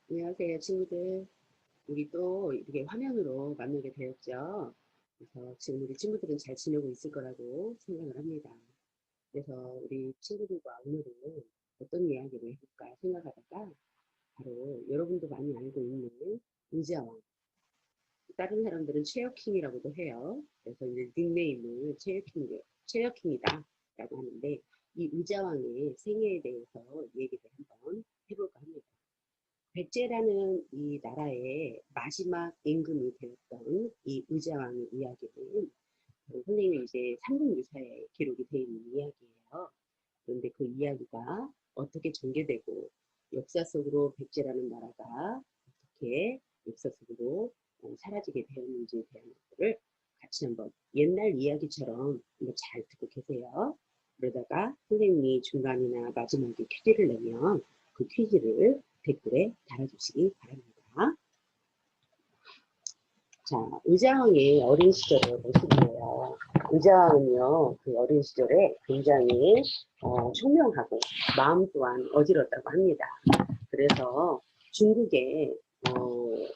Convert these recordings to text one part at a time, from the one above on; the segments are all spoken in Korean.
안녕하세요, 친구들. 우리 또 이렇게 화면으로 만나게 되었죠. 그래서 지금 우리 친구들은 잘 지내고 있을 거라고 생각을 합니다. 그래서 우리 친구들과 오늘은 어떤 이야기를 해볼까 생각하다가 바로 여러분도 많이 알고 있는 의자왕. 다른 사람들은 체어킹이라고도 해요. 그래서 이제 닉네임을 체어킹이다 라고 하는데 이 의자왕의 생애에 대해서 얘기를 한번 해볼까 합니다. 백제라는 이 나라의 마지막 임금이 되었던 이 의자왕의 이야기는 선생님이 이제 삼국유사에 기록이 되어 있는 이야기예요. 그런데 그 이야기가 어떻게 전개되고 역사 속으로 백제라는 나라가 어떻게 역사 속으로 사라지게 되었는지에 대한 것들을 같이 한번 옛날 이야기처럼 한번 잘 듣고 계세요. 그러다가 선생님이 중간이나 마지막에 퀴즈를 내면 그 퀴즈를 댓글에 달아주시기 바랍니다. 자, 의자왕의 어린 시절의 모습이에요. 의자왕은요, 그 어린 시절에 굉장히 총명하고 마음 또한 어지럽다고 합니다. 그래서 중국에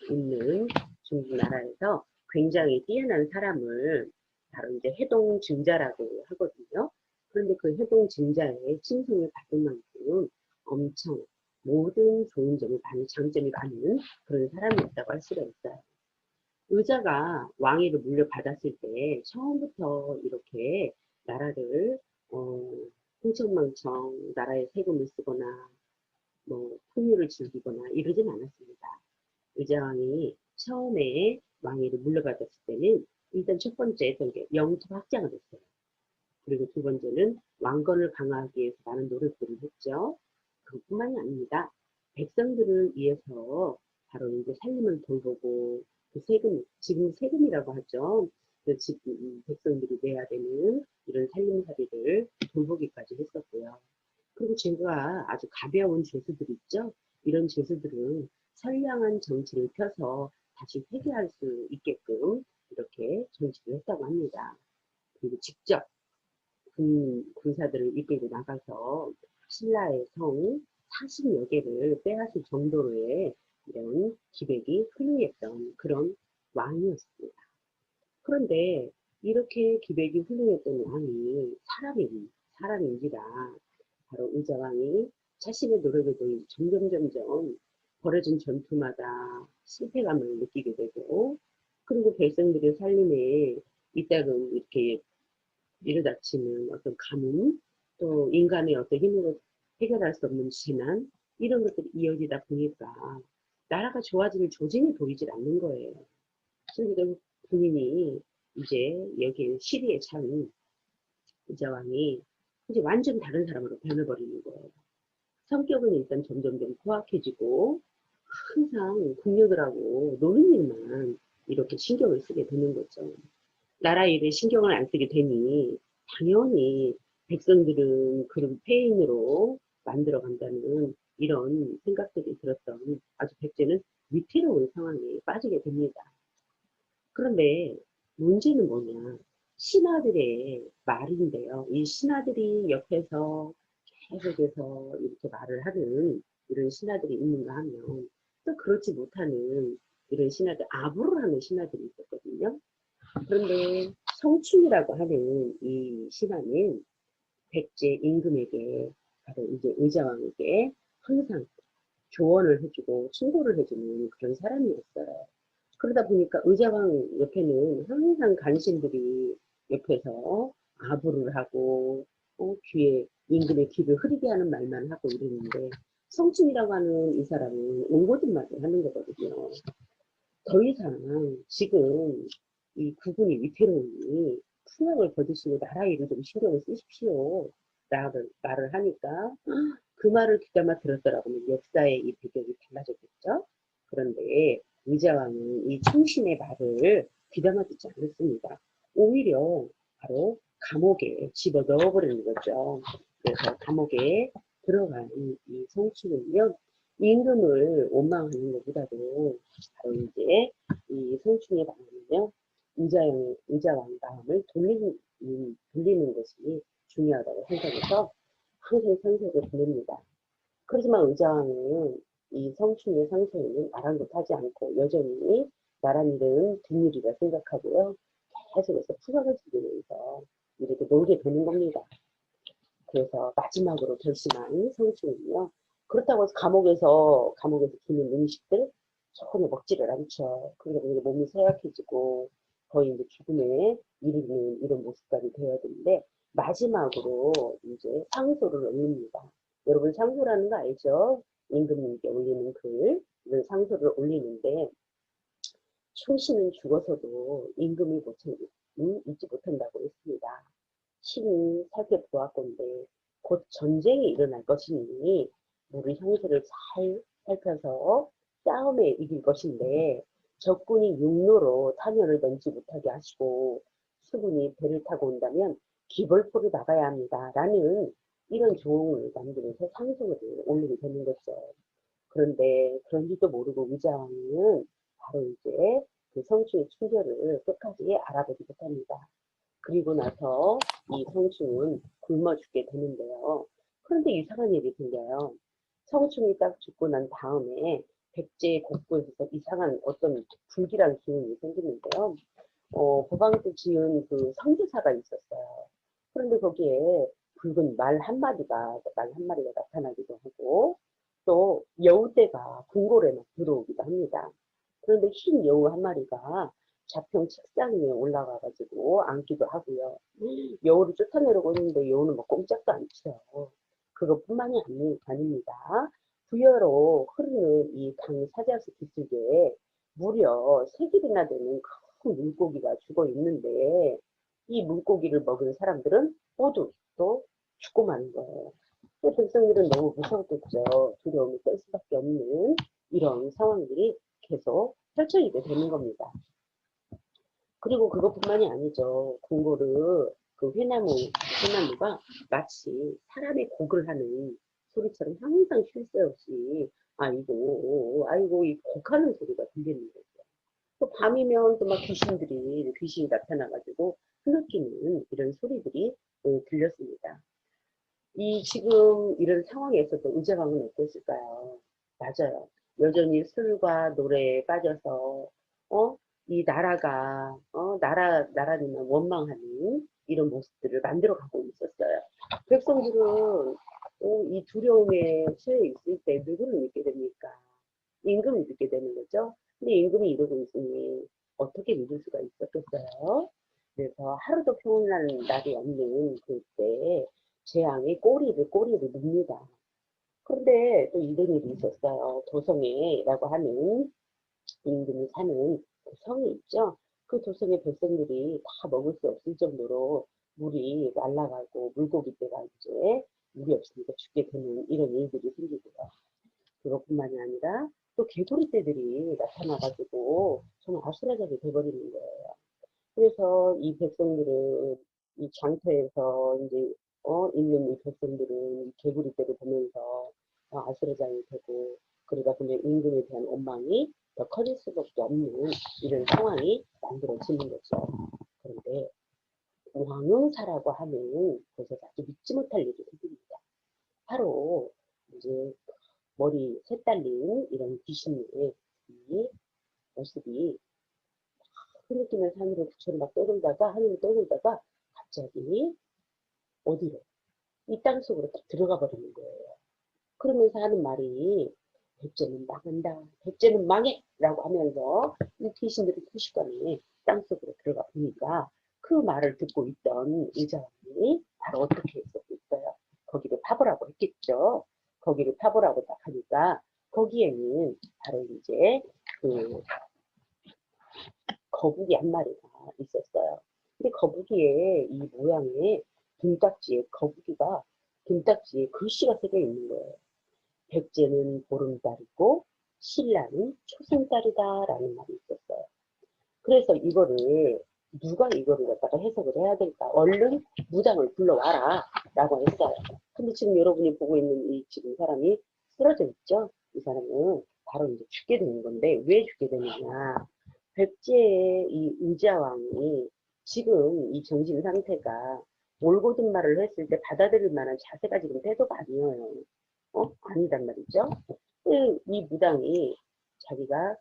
있는 중국 나라에서 굉장히 뛰어난 사람을 바로 이제 해동증자라고 하거든요. 그런데 그 해동증자의 칭송을 받은 만큼 엄청 모든 좋은 점이 많은 장점이 많은 그런 사람이었다고 할 수가 있어요. 의자가 왕위를 물려받았을 때 처음부터 이렇게 나라를 어, 흥청망청 나라에 세금을 쓰거나 뭐 풍요를 즐기거나 이러진 않았습니다. 의자왕이 처음에 왕위를 물려받았을 때는 일단 첫 번째 했던 게 영토 확장을 했어요. 그리고 두 번째는 왕권을 강화하기 위해서 많은 노력들을 했죠. 그것뿐만이 아닙니다. 백성들을 위해서 바로 이제 살림을 돌보고 그 세금, 지금 세금이라고 하죠. 그 백성들이 내야 되는 이런 살림살이를 돌보기까지 했었고요. 그리고 제가 아주 가벼운 죄수들 있죠. 이런 죄수들은 선량한 정치를 펴서 다시 회개할 수 있게끔 이렇게 정치를 했다고 합니다. 그리고 직접 군사들을 이끌고 나가서 신라의 성 40여 개를 빼앗을 정도로의 이런 기백이 훌륭했던 그런 왕이었습니다. 그런데 이렇게 기백이 훌륭했던 왕이 사람인지라 바로 의자왕이 자신의 노력에도 점점 벌어진 전투마다 실패감을 느끼게 되고 그리고 백성들의 살림에 이따금 이렇게 이르닥치는 어떤 가뭄, 또 인간의 어떤 힘으로 해결할 수 없는 재난, 이런 것들이 이어지다 보니까 나라가 좋아지는 조짐이 보이질 않는 거예요. 그래서 본인이 이제 여기 시리에 찬 의자왕이 이제 완전 다른 사람으로 변해버리는 거예요. 성격은 일단 점점점 포악해지고 항상 궁녀들하고 노는 일만 이렇게 신경을 쓰게 되는 거죠. 나라 일에 신경을 안 쓰게 되니 당연히 백성들은 그런 폐인으로 만들어 간다는 이런 생각들이 들었던 아주 백제는 위태로운 상황에 빠지게 됩니다. 그런데 문제는 뭐냐? 신하들의 말인데요. 이 신하들이 옆에서 계속해서 이렇게 말을 하는 이런 신하들이 있는가 하면 또 그렇지 못하는 이런 신하들, 아부를 하는 신하들이 있었거든요. 그런데 성춘이라고 하는 이 신하는 백제 임금에게 바로 이제 의자왕에게 항상 조언을 해주고 충고를 해주는 그런 사람이었어요. 그러다 보니까 의자왕 옆에는 항상 간신들이 옆에서 아부를 하고 귀에 임금의 귀를 흐리게 하는 말만 하고 이러는데 성춘이라고 하는 이 사람은 옹고짓말을 하는 거거든요. 더 이상 지금 이 국군이 위태로우니 풍악을 거두시고 나라 일을 좀 신경을 쓰십시오. 말을 하니까 그 말을 귀담아 들었더라고요. 역사의 이 배경이 달라졌겠죠. 그런데 의자왕은 이 충신의 말을 귀담아 듣지 않았습니다. 오히려 바로 감옥에 집어 넣어버리는 거죠. 그래서 감옥에 들어간 이 성춘은요, 임금을 원망하는 것보다도 바로 이제 이 성춘의 마음은요, 의자왕의 마음을 돌리는 것이 중요하다고 생각해서 항상 선서를 보냅니다. 그렇지만 의자왕은 이 성충의 상태는 아랑곳하지 않고 여전히 나란 일은 뒷일이라 생각하고요. 계속해서 푸석을 지르면서 이렇게 놀게 되는 겁니다. 그래서 마지막으로 결심한 성충은요. 그렇다고 해서 감옥에서 주는 음식들 전혀 먹지를 않죠. 그러다 보니까 몸이 쇠약해지고 거의 이제 죽음에 이르는 이런 모습까지 되어야 되는데 마지막으로 이제 상소를 올립니다. 여러분 상소라는 거 알죠? 임금님께 올리는 글, 이런 상소를 올리는데 충신은 죽어서도 임금이 잊지 못한다고 했습니다. 신이 살펴보았건대 곧 전쟁이 일어날 것이니 우리 형세를 잘 살펴서 싸움에 이길 것인데 적군이 육로로 타면을 넘지 못하게 하시고 수군이 배를 타고 온다면 기벌포를 막아야 합니다. 라는 이런 조언을 남기면서 상소를 올리게 되는 거죠. 그런데 그런지도 모르고 의자왕은 바로 이제 그 성충의 충절을 끝까지 알아보지 못합니다. 그리고 나서 이 성충은 굶어 죽게 되는데요. 그런데 이상한 일이 생겨요. 성충이 딱 죽고 난 다음에 백제 곳곳에서 이상한 어떤 불길한 기운이 생기는데요. 법왕도 지은 그 성교사가 있었어요. 그런데 거기에 붉은 말 한 마리가 나타나기도 하고, 또 여우떼가 궁궐에 막 들어오기도 합니다. 그런데 흰 여우 한 마리가 자평 책상 위에 올라가가지고 앉기도 하고요. 여우를 쫓아내려고 했는데 여우는 뭐 꼼짝도 않죠. 그것뿐만이 아닙니다. 부여로 흐르는 이 강 사자수 기슭에 무려 3길이나 되는 큰 물고기가 죽어 있는데 이 물고기를 먹은 사람들은 모두 또 죽고 마는 거예요. 백성들은 너무 무서웠겠죠. 두려움이 뗄 수밖에 없는 이런 상황들이 계속 펼쳐지게 되는 겁니다. 그리고 그것뿐만이 아니죠. 궁궐은 그 회나무가 마치 사람의 곡을 하는 소리처럼 항상 쉴 새 없이 아이고 아이고 이 곡하는 소리가 들리는 거죠. 또 밤이면 또 막 귀신이 나타나가지고 흐느끼는 이런 소리들이 들렸습니다. 이 지금 이런 상황에서도 의제왕은 어땠을까요? 맞아요. 여전히 술과 노래에 빠져서 이 나라가 나라는 원망하는 이런 모습들을 만들어 가고 있었어요. 백성들은 이 두려움에 처해 있을 때 누구를 믿게 됩니까? 임금을 믿게 되는 거죠. 근데 임금이 이러고 있으니 어떻게 믿을 수가 있었겠어요? 그래서 하루도 평온한 날이 없는 그때 재앙이 꼬리를 뭅니다. 그런데 또 이런 일이 있었어요. 도성에라고 하는 임금이 사는 그 성이 있죠. 그 도성의 백성들이 다 먹을 수 없을 정도로 물이 말라가고 물고기떼가 이제 물이 없으니까 죽게 되는 이런 일들이 생기고요. 그것뿐만이 아니라 또 개구리떼들이 나타나가지고 정말 아수라장이 돼버리는 거예요. 그래서 이 백성들은 이 장터에서 이제 있는 이 백성들은 이 개구리떼를 보면서 아수라장이 되고 그러다 보면 임금에 대한 원망이 더 커질 수밖에 없는 이런 상황이 만들어지는 거죠. 그런데 왕응사라고 하는 곳에서 아주 믿지 못할 일이 생깁니다. 바로 이제 머리 셋 달린 이런 귀신의 이 모습이 흐느끼는 산으로 부처를 막 떠돌다가 하늘을 떠돌다가 갑자기 어디로 이 땅속으로 딱 들어가 버리는 거예요. 그러면서 하는 말이 백제는 망한다. 백제는 망해! 라고 하면서 이 귀신들이 순식간에 땅속으로 들어가 보니까 그 말을 듣고 있던 의자왕이 바로 어떻게 했었고 있어요. 거기를 파보라고 했겠죠. 거기를 파보라고 딱 하니까 거기에는 바로 이제 그 거북이 한 마리가 있었어요. 근데 거북이의 이 모양에 등딱지에 글씨가 새겨 있는 거예요. 백제는 보름달이고 신라는 초승달이다라는 말이 있었어요. 그래서 누가 이거를 갖다가 해석을 해야 될까? 얼른 무당을 불러와라 라고 했어요. 근데 지금 여러분이 보고 있는 이 지금 사람이 쓰러져 있죠? 이 사람은 바로 이제 죽게 되는 건데 왜 죽게 되느냐? 백제의 이 의자왕이 지금 이 정신 상태가 올곧은 말을 했을 때 받아들일 만한 자세가 지금 태도가 아니에요. 아니단 말이죠. 이 무당이 자기가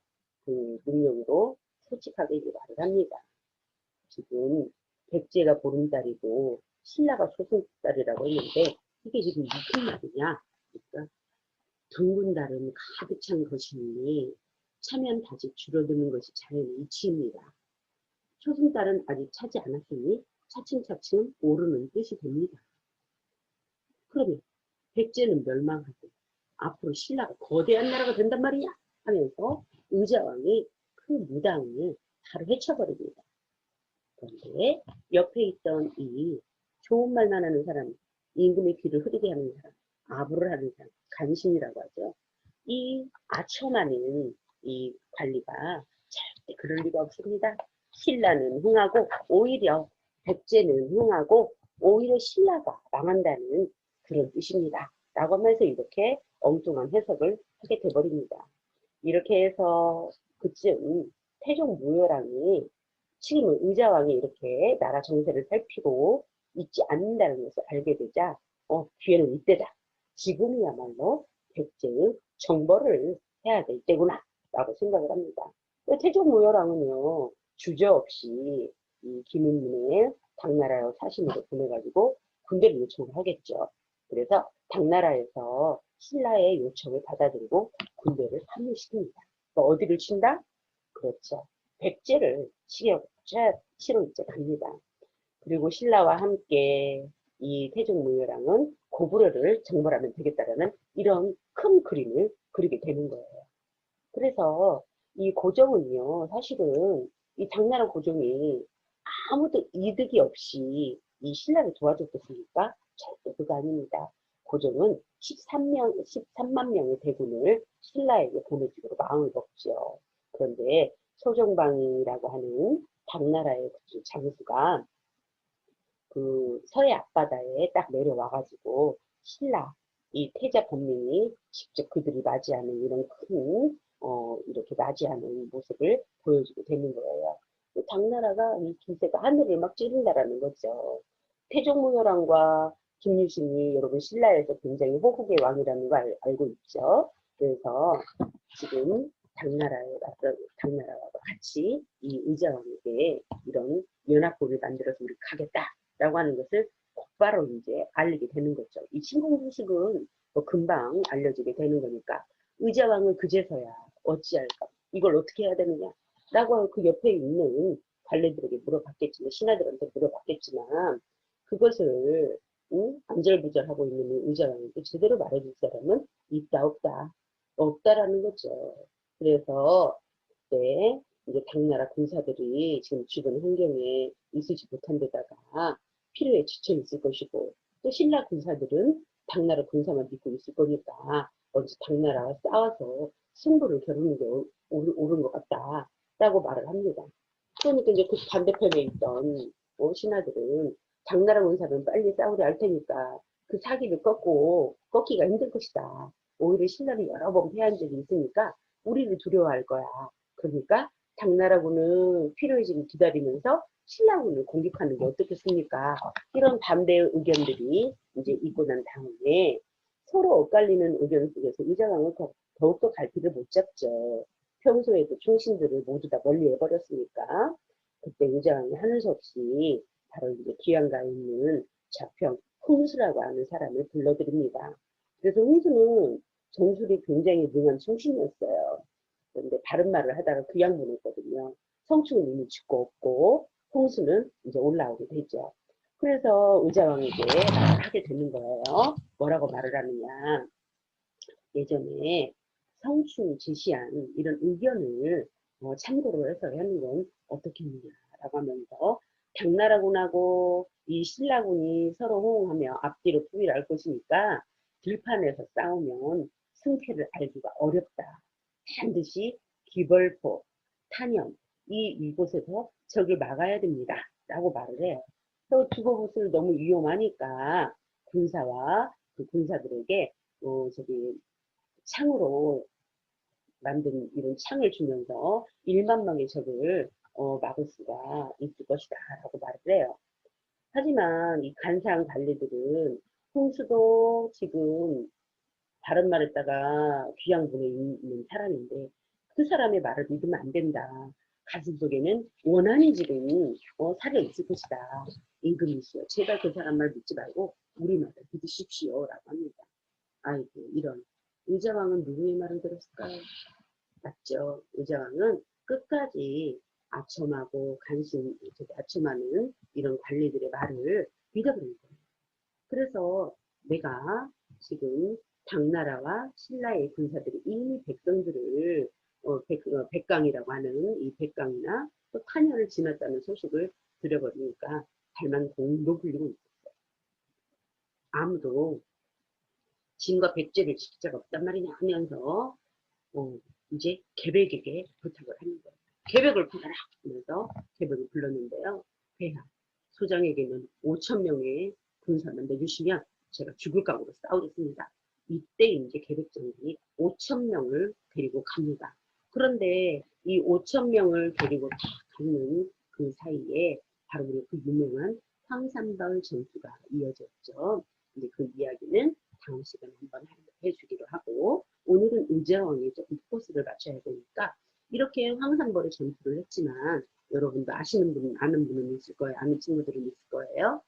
그 능력으로 솔직하게 이제 말을 합니다. 지금 백제가 보름달이고 신라가 소승달이라고 했는데 이게 지금 무슨 말이냐? 그러니까 둥근 달은 가득 찬 것이니 차면 다시 줄어드는 것이 자연의 이치입니다. 소승달은 아직 차지 않았으니 차츰차츰 오르는 뜻이 됩니다. 그러면 백제는 멸망하고 앞으로 신라가 거대한 나라가 된단 말이냐 하면서 의자왕이 그 무당을 바로 해쳐버립니다. 그런데 옆에 있던 이 좋은 말만 하는 사람, 임금의 귀를 흐리게 하는 사람, 아부를 하는 사람, 간신이라고 하죠. 이 아첨하는 이 관리가 절대 그럴 리가 없습니다. 신라는 흥하고 오히려 백제는 흥하고 오히려 신라가 망한다는 그런 뜻입니다. 라고 하면서 이렇게 엉뚱한 해석을 하게 돼버립니다. 이렇게 해서 그쯤 태종무열왕이 지금은 의자왕이 이렇게 나라 정세를 살피고 있지 않는다는 것을 알게 되자 기회는 이때다. 지금이야말로 백제의 정벌을 해야 될 때구나 라고 생각을 합니다. 태종무열왕은요 주저없이 이 김은민의 당나라의 사신으로 보내가지고 군대를 요청을 하겠죠. 그래서 당나라에서 신라의 요청을 받아들이고 군대를 합류시킵니다. 어디를 친다? 그렇죠. 백제를 치러 이제 갑니다. 그리고 신라와 함께 이 태종무열왕은 고구려를 정벌하면 되겠다라는 이런 큰 그림을 그리게 되는 거예요. 그래서 이 고종은요, 사실은 이 당나라 고종이 아무도 이득이 없이 이 신라를 도와줬겠습니까? 절대 그거 아닙니다. 고종은 13만 명의 대군을 신라에게 보내주기로 마음을 먹죠. 그런데 소정방이라고 하는 당나라의 그 장수가 그 서해 앞바다에 딱 내려와가지고 신라 이 태자 본민이 직접 그들이 맞이하는 이런 큰 이렇게 맞이하는 모습을 보여주게 되는 거예요. 당나라가 이 기세가 하늘을 막 찌른다라는 거죠. 태종무열왕과 김유신이 여러분 신라에서 굉장히 호국의 왕이라는 걸 알고 있죠. 그래서 지금 당나라와 같이 이 의자왕에게 이런 연합국을 만들어서 우리 가겠다라고 하는 것을 곧바로 이제 알리게 되는 거죠. 이 신공소식은 뭐 금방 알려지게 되는 거니까 의자왕은 그제서야 어찌할까? 이걸 어떻게 해야 되느냐? 라고 그 옆에 있는 관리들에게 물어봤겠지만, 신하들한테 물어봤겠지만, 그것을, 안절부절하고 있는 의자왕에게 제대로 말해줄 사람은 있다, 없다. 없다라는 거죠. 그래서, 그때, 이제 당나라 군사들이 지금 주변 환경에 있지 못한 데다가 필요에 지쳐 있을 것이고, 또 신라 군사들은 당나라 군사만 믿고 있을 거니까, 먼저 당나라와 싸워서 승부를 겨루는 게 옳은 것 같다. 라고 말을 합니다. 그러니까 이제 그 반대편에 있던 신하들은 당나라 군사는 빨리 싸우려 할 테니까 그 사기를 꺾기가 힘들 것이다. 오히려 신라를 여러 번 패한 적이 있으니까 우리를 두려워할 거야. 그러니까 당나라군은 필요해지길 기다리면서 신라군을 공격하는 게 어떻겠습니까? 이런 반대의 의견들이 이제 있고 난 다음에 서로 엇갈리는 의견 속에서 의자왕을 더욱더 갈피를 못 잡죠. 평소에도 충신들을 모두 다 멀리 해버렸으니까 그때 의자왕이 하는 수 없이 바로 이제 기양가에 있는 좌평 훈수라고 하는 사람을 불러드립니다. 그래서 훈수는 정술이 굉장히 능한 충신이었어요. 그런데 바른 말을 하다가 귀양보냈거든요. 성충은 이미 죽고 없고 홍수는 이제 올라오게 되죠. 그래서 의자왕에게 말을 하게 되는 거예요. 뭐라고 말을 하느냐. 예전에 성충이 제시한 이런 의견을 참고로 해서 하는 건 어떻겠느냐라고 하면서 당나라군하고 이 신라군이 서로 호응하며 앞뒤로 부위를 알 것이니까 들판에서 싸우면 승패를 알기가 어렵다. 반드시 기벌포, 탄영 이곳에서 적을 막아야 됩니다. 라고 말을 해요. 또 두고봇을 너무 위험하니까 군사와 그 군사들에게 저기 창으로 만든 이런 창을 주면서 1만 명의 적을 막을 수가 있을 것이다 라고 말을 해요. 하지만 이 간사한 관리들은 홍수도 지금 다른 말했다가 귀양 보내 있는 사람인데 그 사람의 말을 믿으면 안 된다. 가슴속에는 원한이 지금 살아 있을 것이다. 임금이시여. 제발 그 사람 말 믿지 말고 우리 말을 믿으십시오. 라고 합니다. 아이고 이런. 의자왕은 누구의 말을 들었을까요? 맞죠. 의자왕은 끝까지 아첨하고 아첨하는 이런 관리들의 말을 믿어버린 거예요. 그래서 내가 지금 당나라와 신라의 군사들이 이미 백성들을 백강이라고 하는 이 백강이나 또 탄현을 지났다는 소식을 들여버리니까 발만 공도 굴리고 있었어요. 아무도 진과 백제를 지킬 자가 없단 말이냐 하면서 이제 계백에게 부탁을 하는 거예요. 계백을 불러라 하면서 계백을 불렀는데요. 폐하 소장에게는 5,000명의 군사만 내주시면 제가 죽을 각오로 싸우겠습니다. 이때 이제 계백장군이 5,000명을 데리고 갑니다. 그런데 이 5,000명을 데리고 다 가는 그 사이에 바로 그 유명한 황산벌 전투가 이어졌죠. 이제 그 이야기는 다음 시간에 한번 해주기로 하고 오늘은 의자왕에 조금 포커스를 맞춰야 되니까 이렇게 황산벌의 전투를 했지만 여러분도 아시는 분, 아는 분은 있을 거예요. 아는 친구들은 있을 거예요.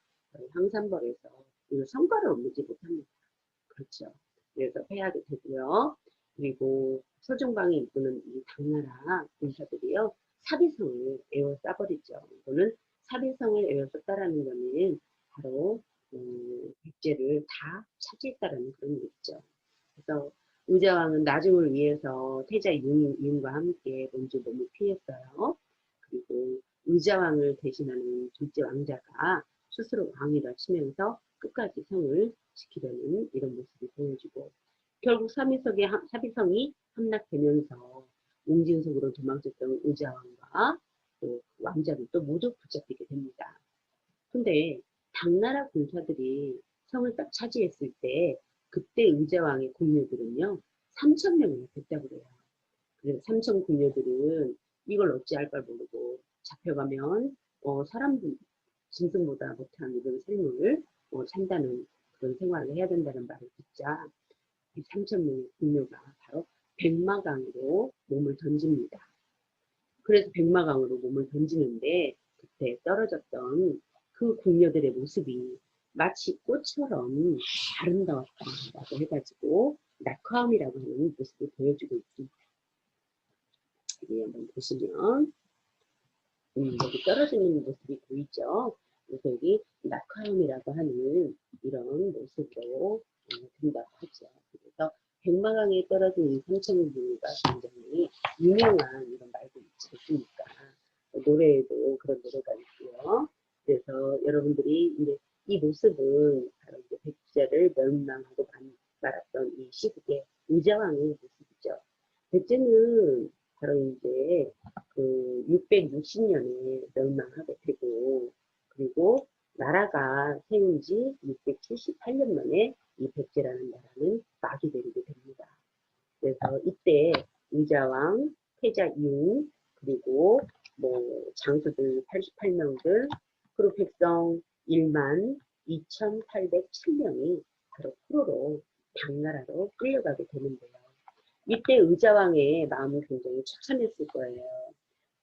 황산벌에서 성과를 얻지 못합니다. 그렇죠. 그래서 패하게 되고요. 그리고 서중방에 이끄는 이 당나라 군사들이요. 사비성을 에워싸버리죠. 이거는 사비성을 에워쌌다라는 거는 바로 백제를 다 차지했다라는 그런 얘기죠. 그래서 의자왕은 나중을 위해서 태자 유인과 함께 먼저 몸을 피했어요. 그리고 의자왕을 대신하는 둘째 왕자가 스스로 왕이라 치면서 끝까지 성을 지키려는 이런 모습이 보여지고 결국 사비성이 함락되면서 웅진속으로 도망쳤던 의자왕과 또 왕자를 또 모두 붙잡히게 됩니다. 근데 당나라 군사들이 성을 딱 차지했을 때 그때 의자왕의 궁녀들은요 3,000명이나 됐다고 그래요. 그래서 3천 궁녀들은 이걸 어찌할 걸 모르고 잡혀가면 사람들 짐승보다 못한 이런 삶을 산다는 그런 생활을 해야 된다는 말을 듣자 이 3,000명의 궁녀가 바로 백마강으로 몸을 던집니다. 그래서 백마강으로 몸을 던지는데 그때 떨어졌던 그 궁녀들의 모습이 마치 꽃처럼 아름다웠다라고 해가지고 낙화음이라고 하는 모습을 보여주고 있습니다. 여기 한번 보시면 여기 떨어지는 모습이 보이죠. 그래서 여기 낙화음이라고 하는 이런 모습으로 든다고 하죠. 그래서 백마강에 떨어진 이 삼천리가 굉장히 유명한 이런 말도 있지 않습니까? 노래에도 그런 노래가 있고요. 그래서 여러분들이 이제 이 모습은 바로 이제 백제를 멸망하고 말았던 이 시국의 의자왕의 모습이죠. 백제는 바로 이제 그 660년에 멸망하게 되고 그리고 나라가 세운 지 678년 만에 이 백제라는 나라는 마비되게 됩니다. 그래서 이때 의자왕, 태자이용 그리고 뭐 장수들 88명들 그리고 백성 1만 2,807명이 바로 포로로 당나라로 끌려가게 되는데요. 이때 의자왕의 마음은 굉장히 처참했을 거예요.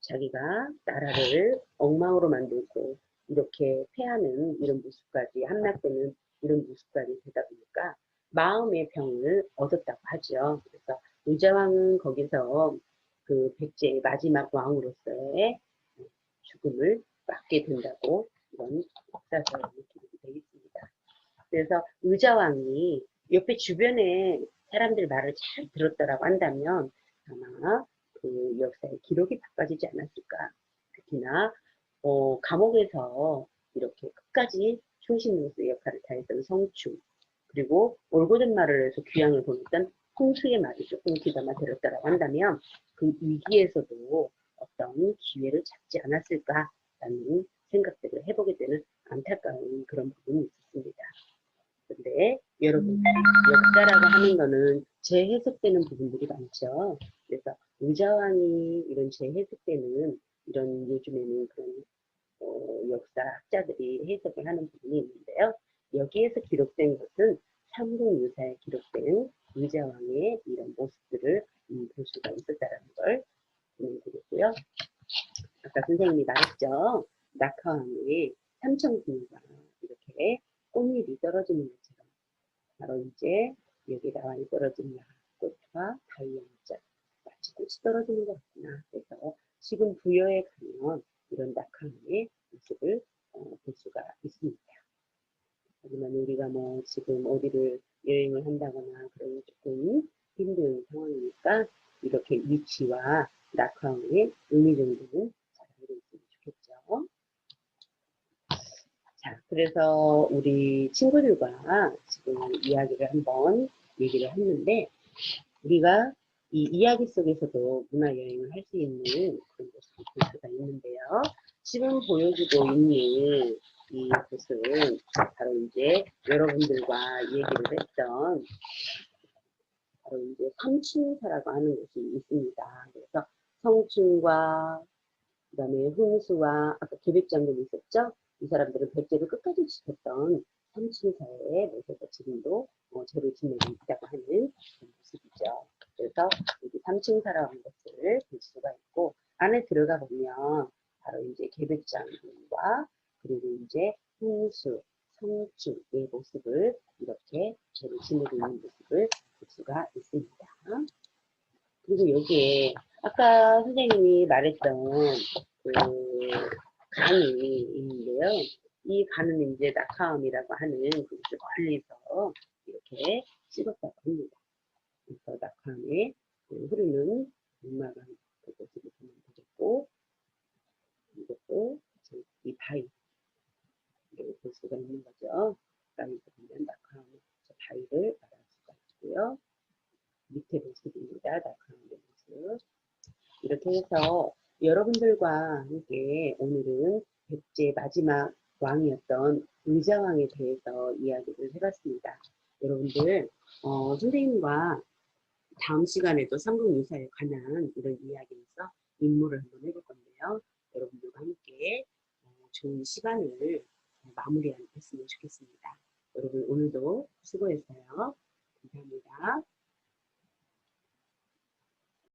자기가 나라를 엉망으로 만들고 이렇게 패하는 이런 모습까지 함락되는 이런 모습까지 되다 보니까 마음의 병을 얻었다고 하죠. 그래서 의자왕은 거기서 그 백제의 마지막 왕으로서의 죽음을 맞게 된다고 이런 역사서에 기록이 되어 있습니다. 그래서 의자왕이 옆에 주변에 사람들 말을 잘 들었다라고 한다면 아마 그 역사의 기록이 바꿔지지 않았을까. 특히나 감옥에서 이렇게 끝까지 충신으로서의 역할을 다했던 성추 그리고 올곧은 말을 해서 귀향을 보냈던 홍수의 말이 조금 귀담아 들었다라고 한다면 그 위기에서도 어떤 기회를 잡지 않았을까라는 생각들을 해보게 되는 안타까운 그런 부분이 있었습니다. 근데 여러분 역사라고 하는 거는 재해석되는 부분들이 많죠. 그래서 의자왕이 이런 재해석되는 이런 요즘에는 그런 역사학자들이 해석을 하는 부분이 있는데요. 여기에서 기록된 것은 삼국유사에 기록된 의자왕의 이런 모습들을 볼 수가 있었다는 걸 보여드렸고요. 아까 선생님이 말했죠. 낙하왕의 삼청분과 이렇게 꽃잎이 떨어지는 것처럼 바로 이제 여기 나와 떨어진 꽃과 다이아몬드 마치 꽃이 떨어지는 것 같구나. 그래서 지금 부여에 가면 이런 낙하왕의 모습을 볼 수가 있습니다. 하지만 우리가 뭐 지금 어디를 여행을 한다거나 그런 조금 힘든 상황이니까 이렇게 위치와 낙하왕의 의미 정도는 잘 알고 있으면 좋겠죠. 자, 그래서 우리 친구들과 지금 이야기를 한번 얘기를 했는데 우리가 이 이야기 속에서도 문화여행을 할 수 있는 그런 모습을 볼 수가 있는데요. 지금 보여주고 있는 이 곳은 바로 이제 여러분들과 얘기를 했던 바로 이제 삼층사라고 하는 곳이 있습니다. 그래서 성층과 그다음에 훈수와 아까 계백장군이 있었죠. 이 사람들은 백제를 끝까지 지켰던 삼층사에 모셔서 지금도 죄를 지내고 있다고 하는 그런 모습이죠. 그래서 여기 삼층사라고 하는 것을 볼 수가 있고 안에 들어가 보면 바로 이제 계백장군과 그리고 이제 훈수, 성층의 모습을 이렇게 죄를 지내고 있는 모습을 볼 수가 있습니다. 그리고 여기에 아까 선생님이 말했던 그 간이 있는데요. 이 간은 이제 낙하암이라고 하는 그것을 멀리서 이렇게 찍었다고 합니다. 그래서 낙하암에 흐르는 물마가 그것을 보면 되겠고 이것도 이 바위를 볼 수가 있는 거죠. 바위에서 보면 낙하암의 바위를 알아볼 수가 있고요. 밑에 모습입니다. 낙하암의 모습. 이렇게 해서 여러분들과 함께 오늘은 백제 마지막 왕이었던 의자왕에 대해서 이야기를 해봤습니다. 여러분들 선생님과 다음 시간에도 삼국유사에 관한 이런 이야기에서 임무를 한번 해볼 건데요. 여러분들과 함께 좋은 시간을 마무리했으면 좋겠습니다. 여러분 오늘도 수고했어요. 감사합니다.